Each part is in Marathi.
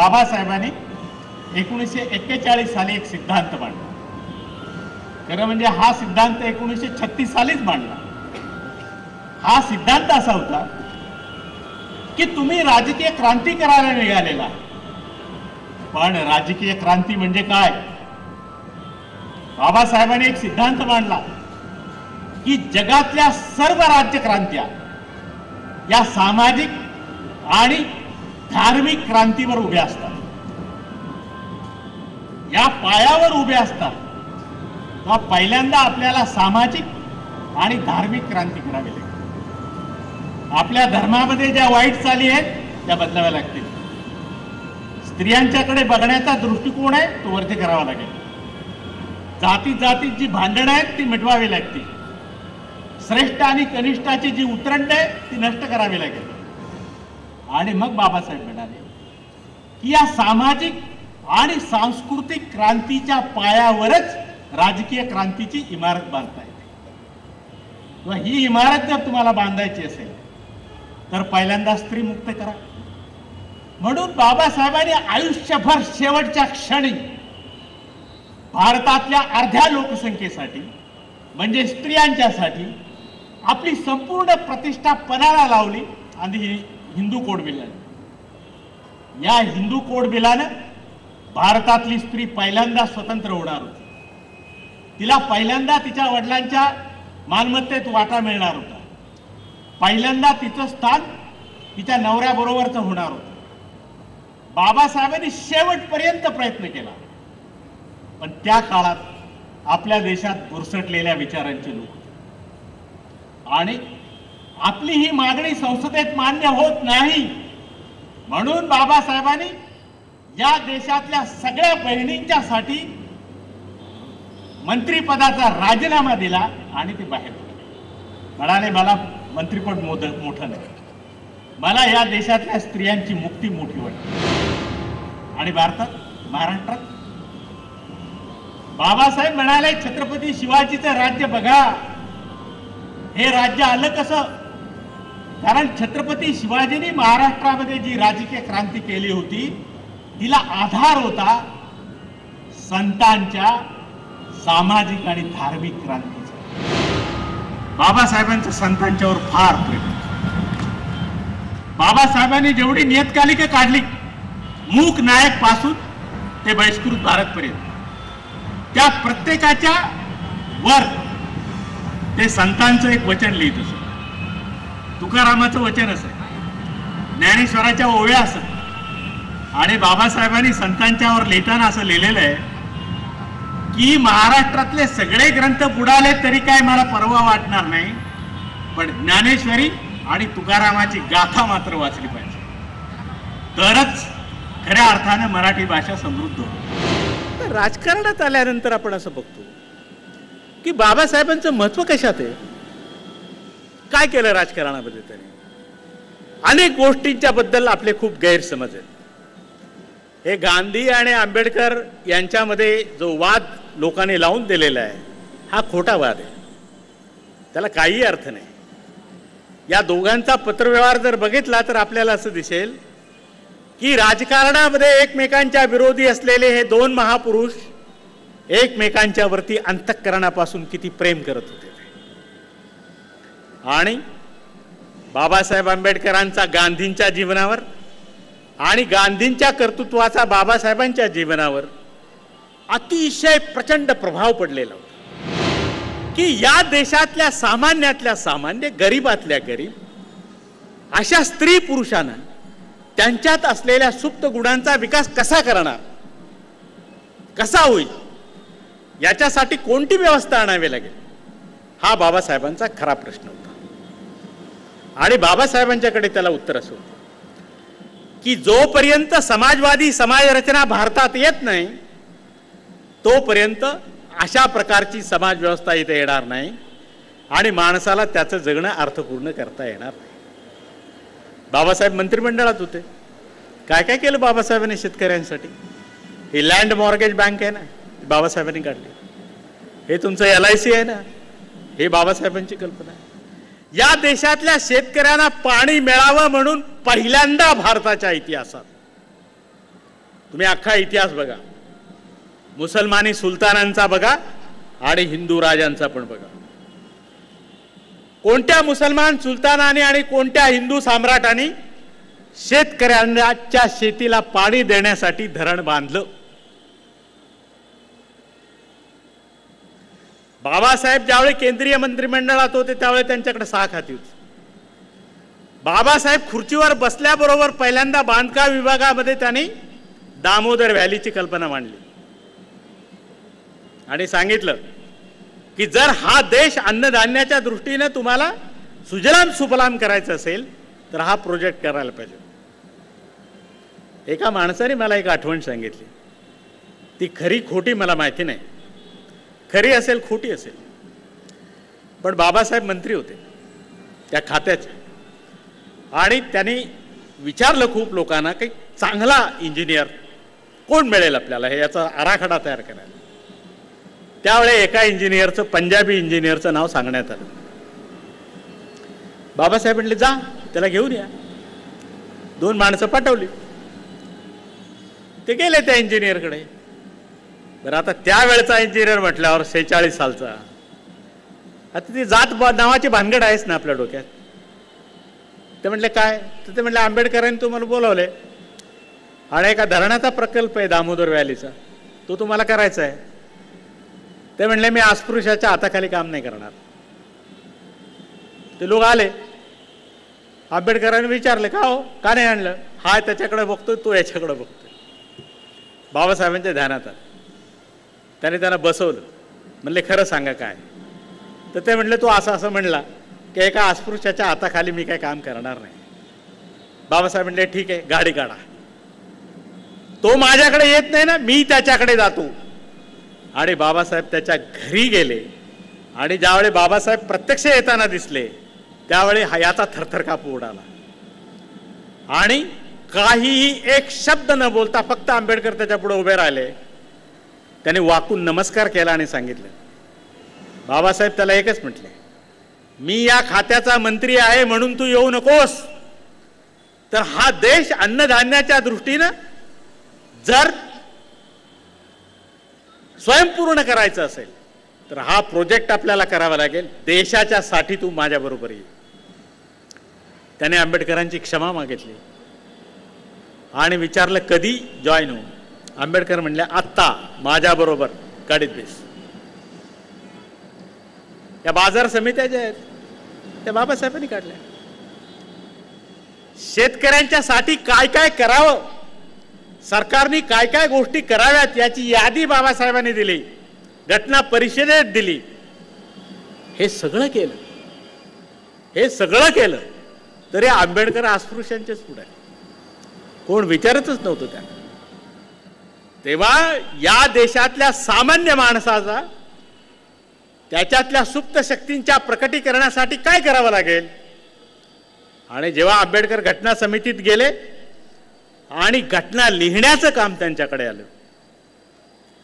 बाबासाहेबांनी 1941 साली एक सिद्धांत मांडला. खरं म्हणजे हा सिद्धांत 1936 सालीच मांडला. हा सिद्धांत असा होता की तुम्ही राजकीय क्रांती करायला निघालेला, पण राजकीय क्रांती म्हणजे काय? बाबासाहेबांनी एक सिद्धांत मांडला की जगातल्या सर्व राज्य क्रांत्या या सामाजिक आणि धार्मिक क्रांतीवर उभ्या असतात. या पायावर उभ्या असतात तेव्हा पहिल्यांदा आपल्याला सामाजिक आणि धार्मिक क्रांती करावी लागेल. आपल्या धर्मामध्ये ज्या वाईट चाली आहेत त्या बदलाव्या लागतील. स्त्रियांच्याकडे बघण्याचा दृष्टिकोन आहे तो वर्ध करावा लागेल. जाती जातीत जी भांडणं आहेत ती मिटवावी लागतील. श्रेष्ठ आणि कनिष्ठाची जी उतरंड आहे ती नष्ट करावी लागेल. आणि मग बाबासाहेब म्हणाले की या सामाजिक आणि सांस्कृतिक क्रांतीच्या पायावरच राजकीय क्रांतीची इमारत बांधता येते. ही इमारत जर तुम्हाला बांधायची असेल तर पहिल्यांदा स्त्री मुक्त करा. म्हणून बाबासाहेबांनी आयुष्यभर शेवटच्या क्षणी भारतातल्या अर्ध्या लोकसंख्येसाठी म्हणजे स्त्रियांच्यासाठी आपली संपूर्ण प्रतिष्ठा पणाला लावली आणि हिंदू कोड बिलाने. या हिंदू कोड बिलानं भारतातली स्त्री पहिल्यांदा स्वतंत्र होणार होती. तिला पहिल्यांदा तिच्या वडिलांच्या मालमत्तेत वाटा मिळणार होता. पहिल्यांदा तिचं स्थान तिच्या नवऱ्याबरोबरचं होणार होतं. बाबासाहेबांनी शेवटपर्यंत प्रयत्न केला, पण त्या काळात आपल्या देशात बुरसटलेल्या विचारांचे लोक आणि आपली ही मागणी संसदेत मान्य होत नाही. म्हणून बाबासाहेबांनी या देशातल्या सगळ्या बहिणींच्यासाठी मंत्रिपदाचा राजीनामा दिला आणि ते बाहेर म्हणाले मला मंत्रिपद मोठं नाही, मला या देशातल्या स्त्रियांची मुक्ती मोठी वाटते. आणि भारतात महाराष्ट्रात बाबासाहेब म्हणाले छत्रपती शिवाजीचं राज्य बघा. हे राज्य आलं कसं? कारण छत्रपती शिवाजींनी महाराष्ट्रामध्ये जी राजकीय क्रांती केली होती तिला आधार होता संतांच्या सामाजिक आणि धार्मिक क्रांतीचा. बाबासाहेबांचं संतांच्यावर फार प्रेम. बाबासाहेबांनी जेवढी नियतकालिका काढली मूक नायक पासून ते बहिष्कृत भारतपर्यंत त्या प्रत्येकाच्या वर ते संतांचं एक वचन लिहित असत. तुकारामाचं वचन असत, ज्ञानेश्वराच्या ओव्या असत. आणि बाबासाहेबांनी संतांच्यावर लिहिताना असं लिहिलेलं आहे की महाराष्ट्रातले सगळे ग्रंथ बुडाले तरी काय मला परवा वाटणार नाही, पण ज्ञानेश्वरी आणि तुकारामाची गाथा मात्र वाचली पाहिजे, तरच खऱ्या अर्थाने मराठी भाषा समृद्ध होते. राजकारणात आल्यानंतर आपण असं बघतो की बाबासाहेबांचं महत्व कशात आहे? काय केलं राजकारणामध्ये? त्यांनी अनेक गोष्टींच्या बद्दल आपले खूप गैरसमज आहेत. हे गांधी आणि आंबेडकर यांच्यामध्ये जो वाद लोकांनी लावून दिलेला आहे हा खोटा वाद आहे. त्याला काही अर्थ नाही. या दोघांचा पत्रव्यवहार जर बघितला तर आपल्याला असं दिसेल की राजकारणामध्ये एकमेकांच्या विरोधी असलेले हे दोन महापुरुष एकमेकांच्या वरती अंतःकरणापासून किती प्रेम करत होते. आणि बाबासाहेब आंबेडकरांचा गांधींच्या जीवनावर आणि गांधींच्या कर्तृत्वाचा बाबासाहेबांच्या जीवनावर अतिशय प्रचंड प्रभाव पडलेला होता की या देशातल्या सामान्यातल्या सामान्य, गरीबातल्या गरीब अशा स्त्री पुरुषांना त्यांच्यात असलेल्या सुप्त गुणांचा विकास कसा करणार, कसा होईल, याच्यासाठी कोणती व्यवस्था आणावी लागेल, हा बाबासाहेबांचा खरा प्रश्न होता. आणि बाबासाहेबांच्याकडे त्याला उत्तर असं होतं की जोपर्यंत समाजवादी समाजरचना भारतात येत नाही तोपर्यंत अशा प्रकारची समाज व्यवस्था इथे येणार नाही आणि माणसाला त्याचं जगणं अर्थपूर्ण करता येणार नाही. बाबासाहेब मंत्रिमंडळात होते. काय काय केलं बाबासाहेबांनी शेतकऱ्यांसाठी? ही लँड मॉर्गेज बँक आहे ना, बाबासाहेबांनी काढली. हे तुमचं LIC आहे ना, हे बाबासाहेबांची कल्पना आहे. या देशातल्या शेतकऱ्यांना पाणी मिळावं म्हणून पहिल्यांदा भारताच्या इतिहासात तुम्ही अख्खा इतिहास बघा, मुसलमानी सुलतानांचा बघा आणि हिंदू राजांचा पण बघा. कोणत्या मुसलमान सुलतानांनी आणि कोणत्या हिंदू सम्राटांनी शेतकऱ्यांच्या शेतीला पाणी देण्यासाठी धरण बांधलं? बाबासाहेब ज्यावेळी केंद्रीय मंत्रिमंडळात होते त्यावेळी त्यांच्याकडे 6 खाती होती. बाबासाहेब खुर्चीवर बसल्याबरोबर पहिल्यांदा बांधकाम विभागामध्ये त्यांनी दामोदर व्हॅलीची कल्पना मांडली आणि सांगितलं की जर हा देश अन्नधान्याच्या दृष्टीने तुम्हाला सुजलाम सुफलाम करायचं असेल तर हा प्रोजेक्ट करायला पाहिजे. एका माणसाने मला एक आठवण सांगितली, ती खरी खोटी मला माहिती नाही, खरी असेल खोटी असेल, पण बाबासाहेब मंत्री होते त्या खात्याचे आणि त्यांनी विचारलं खूप लोकांना की चांगला इंजिनियर कोण मिळेल आपल्याला हे याचा आराखडा तयार करायला. त्यावेळी एका इंजिनियरचं, पंजाबी इंजिनियरचं नाव सांगण्यात आलं. बाबासाहेब म्हटले जा त्याला घेऊन या. 2 माणसं पाठवली, ते गेले त्या इंजिनियरकडे. बरं, आता त्यावेळचा इंजिनियर म्हटल्यावर 46 सालचा, आता ती जात नावाची भानगड आहेच ना आपल्या डोक्यात. ते म्हटले काय? तर ते म्हटले आंबेडकरांनी तुम्हाला बोलवले आणि एका धरणाचा प्रकल्प आहे दामोदर व्हॅलीचा, तो तुम्हाला करायचा आहे. ते म्हणले मी अस्पृश्याच्या हाताखाली काम नाही करणार. ते लोक आले, आंबेडकरांनी विचारले का हो, का नाही आणलं? हा त्याच्याकडे बघतोय, तो याच्याकडे बघतोय. बाबासाहेबांच्या ध्यानात आलं. त्याने त्यांना बसवलं, म्हणले खरं सांगा काय? तर ते म्हणले तो असं असं म्हणला की एका अस्पृश्याच्या हाताखाली मी काही काम करणार नाही. बाबासाहेब म्हणले ठीक आहे, गाडी काढा. तो माझ्याकडे येत नाही ना, मी त्याच्याकडे जातो. आणि बाबासाहेब त्याच्या घरी गेले आणि ज्यावेळी बाबासाहेब प्रत्यक्ष येताना दिसले त्यावेळी याचा थरथर कापू उडाला आणि काहीही एक शब्द न बोलता फक्त आंबेडकर त्याच्या पुढे उभे राहिले. त्याने वाकून नमस्कार केला आणि सांगितलं. बाबासाहेब त्याला एकच म्हटले, मी या खात्याचा मंत्री आहे म्हणून तू येऊ नकोस, तर हा देश अन्नधान्याच्या दृष्टीनं जर स्वयंपूर्ण करायचं असेल तर हा प्रोजेक्ट आपल्याला करावा लागेल. देशाच्या साठी तू माझ्याबरोबर ये. त्याने आंबेडकरांची क्षमा मागितली आणि विचारलं कधी जॉईन होऊ? आंबेडकर म्हणले आत्ता माझ्याबरोबर गाडीत बेस. या बाजार समित्या ज्या आहेत त्या बाबासाहेबांनी काढल्या. शेतकऱ्यांच्या साठी काय काय करावं, सरकारने काय काय गोष्टी कराव्यात याची यादी बाबासाहेबांनी दिली, घटना परिषदेत दिली. हे सगळं केलं तरी आंबेडकर अस्पृश्यांचेच पुढे कोण विचारतच नव्हतं त्यांना. तेव्हा या देशातल्या सामान्य माणसाचा त्याच्यातल्या सुप्त शक्तींच्या प्रकटीकरणासाठी काय करावं लागेल. आणि जेव्हा आंबेडकर घटना समितीत गेले आणि घटना लिहिण्याचं काम त्यांच्याकडे आलं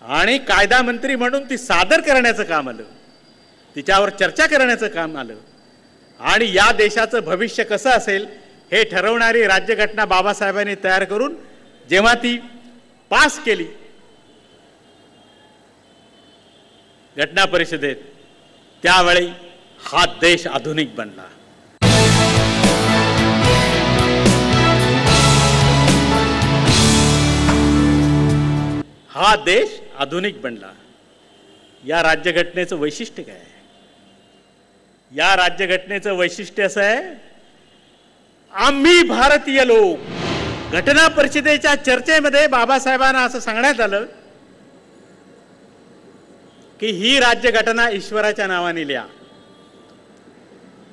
आणि कायदा मंत्री म्हणून ती सादर करण्याचं काम आलं, तिच्यावर चर्चा करण्याचं काम आलं आणि या देशाचं भविष्य कसं असेल हे ठरवणारी राज्यघटना बाबासाहेबांनी तयार करून जेव्हा ती पास केली घटना परिषदेत, त्यावेळी हा देश आधुनिक बनला. हा देश आधुनिक बनला. या राज्यघटनेचं वैशिष्ट्य काय आहे? या राज्यघटनेचं वैशिष्ट्य असं आहे, आम्ही भारतीय लोक. घटना परिषदेच्या चर्चेमध्ये बाबासाहेबांना असं सांगण्यात आलं की ही राज्यघटना ईश्वराच्या नावाने लिहा.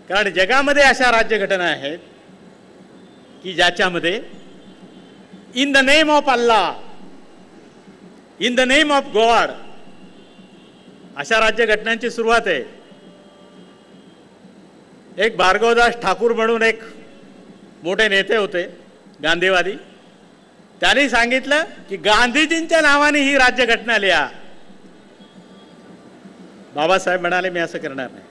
कारण जगामध्ये अशा राज्यघटना आहेत की ज्याच्यामध्ये in the name of Allah, in the name of God अशा राज्यघटनांची सुरुवात आहे. एक भार्गवदास ठाकूर म्हणून एक मोठे नेते होते गांधीवादी, त्यांनी सांगितलं की गांधीजींच्या नावाने ही राज्यघटना लिहा. बाबासाहेब म्हणाले मी असं करणार नाही,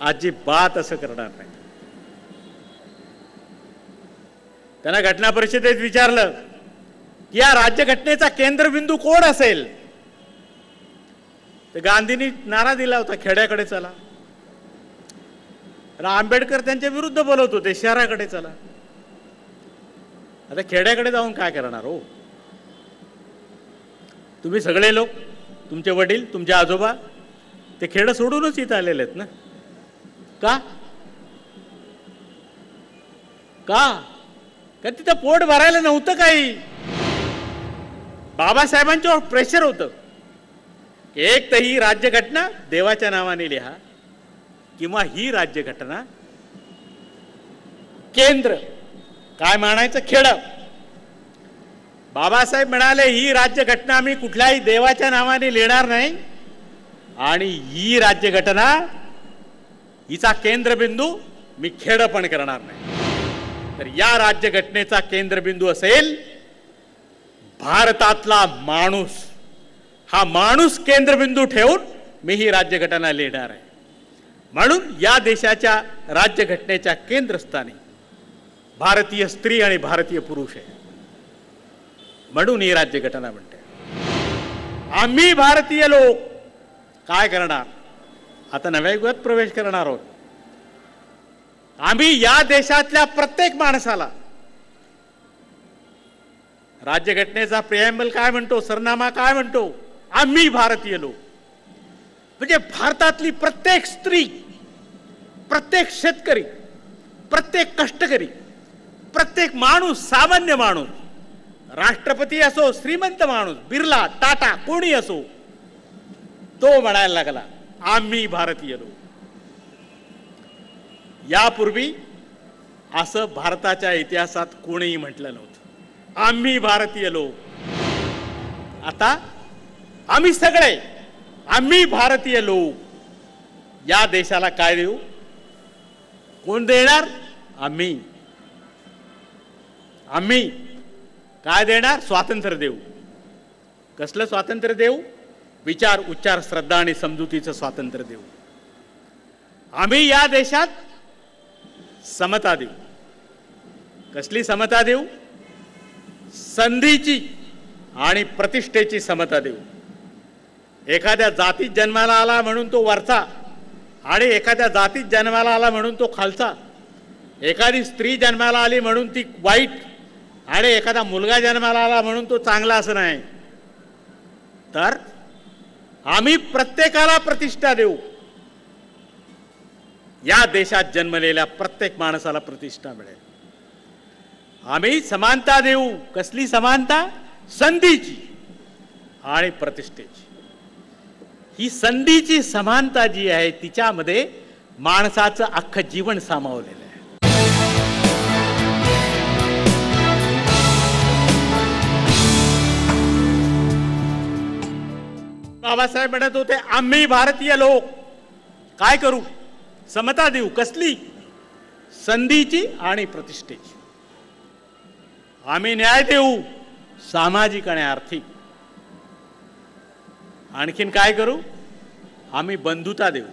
अजिबात असं करणार नाही. त्यांना घटना परिषदेत विचारलं की या राज्यघटनेचा केंद्रबिंदू कोण असेल, तर गांधींनी नारा दिला होता, खेड्याकडे चला. आंबेडकर त्यांच्या विरुद्ध बोलत होते, शहराकडे चला. आता खेड्याकडे जाऊन काय करणार हो? तुम्ही सगळे लोक, तुमचे वडील, तुमचे आजोबा, ते खेडं सोडूनच इथं आलेले आहेत ना. का? कारण तिथं पोट भरायला नव्हतं काही. बाबासाहेबांच्यावर प्रेशर होतं की एक तर ही राज्यघटना देवाच्या नावाने लिहा, किंवा ही राज्यघटना केंद्र काय मानायचं, खेडं. बाबासाहेब म्हणाले ही राज्यघटना आम्ही कुठल्याही देवाच्या नावाने लिहिणार नाही, आणि ही राज्यघटना हिचा केंद्रबिंदू मी खेडं पण करणार नाही. तर या राज्यघटनेचा केंद्रबिंदू असेल भारतातला माणूस. हा माणूस केंद्रबिंदू ठेवून मी ही राज्यघटना लिहिणार आहे. म्हणून या देशाच्या राज्यघटनेच्या केंद्रस्थानी भारतीय स्त्री आणि भारतीय पुरुष आहे. म्हणून ही राज्यघटना म्हणते. आम्ही भारतीय लोक काय करणार? आता नव्या युगात प्रवेश करणार आहोत. आम्ही या देशातल्या प्रत्येक माणसाला, राज्यघटनेचा प्रिएम्बल काय म्हणतो, सरनामा काय म्हणतो, आम्ही भारतीय लोक. म्हणजे भारतातली प्रत्येक स्त्री, प्रत्येक शेतकरी, प्रत्येक कष्टकरी, प्रत्येक माणूस, सामान्य माणूस, राष्ट्रपती असो, श्रीमंत माणूस, बिर्ला, टाटा, कोणी असो, तो म्हणायला लागला आम्ही भारतीय लोक. यापूर्वी असं भारताच्या इतिहासात कोणीही म्हटलं नव्हतं, आम्ही भारतीय लोक. आता आम्ही सगळे, आम्ही भारतीय लोक या देशाला काय देऊ? कोण देणार? आम्ही. आम्ही काय देणार? स्वातंत्र्य देऊ. कसलं स्वातंत्र्य देऊ? विचार, उच्चार, श्रद्धा आणि समजुतीचं स्वातंत्र्य देऊ. आम्ही या देशात समता देऊ. कसली समता देऊ? संधीची आणि प्रतिष्ठेची समता देऊ. एखाद्या जातीत जन्माला आला म्हणून तो वरचा, आणि एखाद्या जातीत जन्माला आला म्हणून तो खालचा. एखादी स्त्री जन्माला आली म्हणून ती वाईट, आणि एखादा मुलगा जन्माला आला म्हणून तो चांगला असं नाही. तर आम्ही प्रत्येकाला प्रतिष्ठा देऊ. या देशात जन्मलेल्या प्रत्येक माणसाला प्रतिष्ठा मिळेल. आम्ही समानता देऊ. कसली समानता? संधीची आणि प्रतिष्ठेची. ही संधीची समानता जी आहे तिच्यामध्ये माणसाचं अख्खं जीवन सामावलेलं आहे. बाबासाहेब म्हणत होते आम्ही भारतीय लोक काय करू? समता देऊ. कसली? संधीची आणि प्रतिष्ठेची. आम्ही न्याय देऊ, सामाजिक आणि आर्थिक. आणखीन काय करू? आम्ही बंधुता देऊ.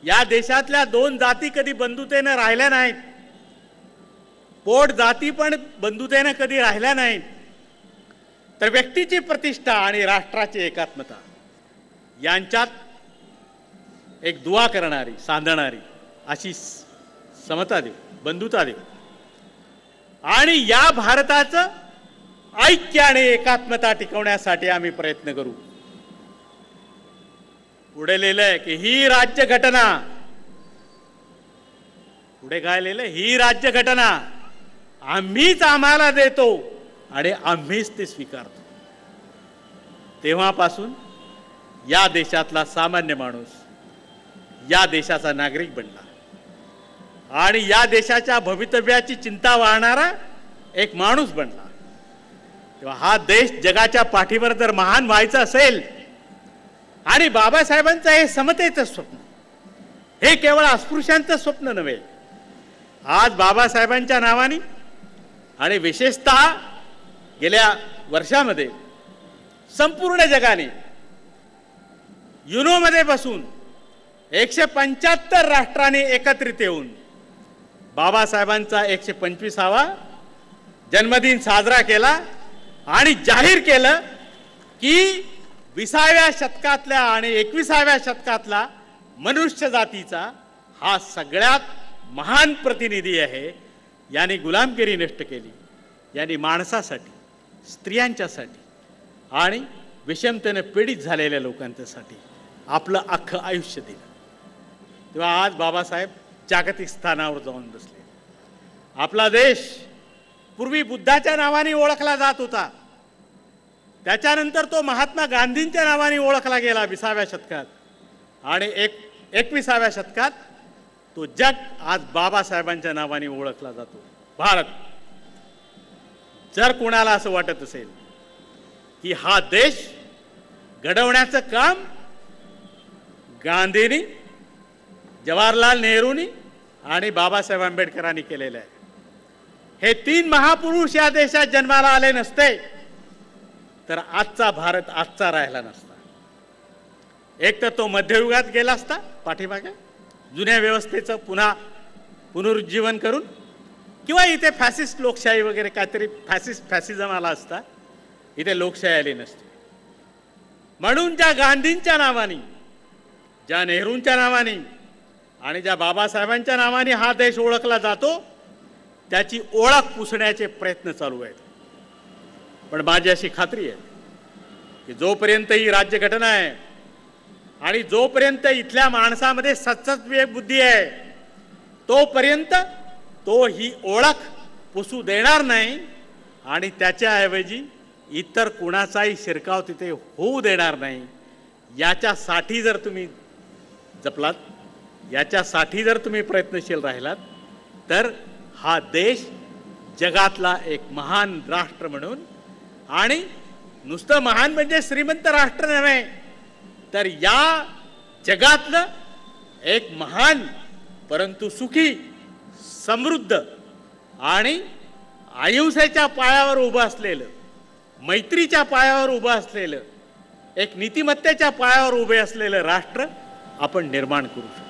या देशातल्या दोन जाती कधी बंधुतेने राहिल्या नाहीत. पोट जाती पण बंधुतेने कधी राहिल्या नाहीत. तर व्यक्तीची प्रतिष्ठा आणि राष्ट्राची एकात्मता यांच्यात एक दुवा करणारी, सांधणारी अशी समता देऊ, बंधुता देऊ. आणि या भारताचं ऐक्य आणि एकात्मता टिकवण्यासाठी आम्ही प्रयत्न करू. पुढे लिहिलंय की ही राज्यघटना, पुढे काय लिहिलंय? ही राज्यघटना आम्हीच आम्हाला देतो आणि आम्हीच ते स्वीकारतो. तेव्हापासून या देशातला सामान्य माणूस या देशाचा नागरिक बनला आणि या देशाच्या भवितव्याची चिंता वाहणारा एक माणूस बनला. तेव्हा हा देश जगाच्या पाठीवर जर महान व्हायचा असेल, आणि बाबासाहेबांचं हे समतेचं स्वप्न, हे केवळ अस्पृश्यांचं स्वप्न नव्हे. आज बाबासाहेबांच्या नावाने आणि विशेषतः गेल्या वर्षामध्ये संपूर्ण जगाने युनोमध्ये बसून 175 राष्ट्रांनी एकत्रित येऊन बाबासाहेबांचा 125वा जन्मदिन साजरा केला. आणि जाहीर केलं की 20व्या शतकातल्या आणि 21व्या शतकातला मनुष्य जातीचा हा सगळ्यात महान प्रतिनिधी आहे. यांनी गुलामगिरी नष्ट केली, यांनी माणसासाठी, स्त्रियांच्यासाठी आणि विषमतेने पीडित झालेल्या लोकांच्यासाठी आपलं अख्खं आयुष्य दिलं. तेव्हा आज बाबासाहेब जागतिक स्थानावर जाऊन बसले. आपला देश पूर्वी बुद्धाच्या नावाने ओळखला जात होता, त्याच्यानंतर तो महात्मा गांधींच्या नावाने ओळखला गेला 20व्या शतकात, आणि 21व्या शतकात तो जग आज बाबासाहेबांच्या नावाने ओळखला जातो, भारत. जर कोणाला असं वाटत असेल की हा देश घडवण्याचं काम गांधींनी, जवाहरलाल नेहरूंनी आणि बाबासाहेब आंबेडकरांनी केलेलं आहे, हे 3 महापुरुष या देशात जन्माला आले नसते तर आजचा भारत आजचा राहिला नसता. एक तर तो मध्ययुगात गेला असता पाठीमागे, जुन्या व्यवस्थेचं पुन्हा पुनरुज्जीवन करून, किंवा इथे फॅसिस्ट लोकशाही वगैरे काहीतरी फॅसिझम आला असता, इथे लोकशाही आली नसते. म्हणून ज्या गांधींच्या नावाने, ज्या नेहरूंच्या नावाने आणि ज्या बाबासाहेबांच्या नावाने हा देश ओळखला जातो, त्याची ओळख पुसण्याचे प्रयत्न चालू आहेत. पण माझी अशी खात्री आहे की जोपर्यंत ही राज्यघटना आहे आणि जोपर्यंत इथल्या माणसामध्ये सतत विवेक बुद्धी आहे, तोपर्यंत तो ही ओळख पुसू देणार नाही आणि त्याच्याऐवजी इतर कुणाचाही शिरकाव तिथे होऊ देणार नाही. याच्यासाठी जर तुम्ही जपलात, याच्यासाठी जर तुम्ही प्रयत्नशील राहिलात, तर हा देश जगातला एक महान राष्ट्र म्हणून, आणि नुसतं महान म्हणजे श्रीमंत राष्ट्र नव्हे, तर या जगातलं एक महान परंतु सुखी, समृद्ध आणि अहिंसेच्या पायावर उभं असलेलं, मैत्रीच्या पायावर उभं असलेलं, एक नीतिमत्तेच्या पायावर उभे असलेलं राष्ट्र आपण निर्माण करू शकतो.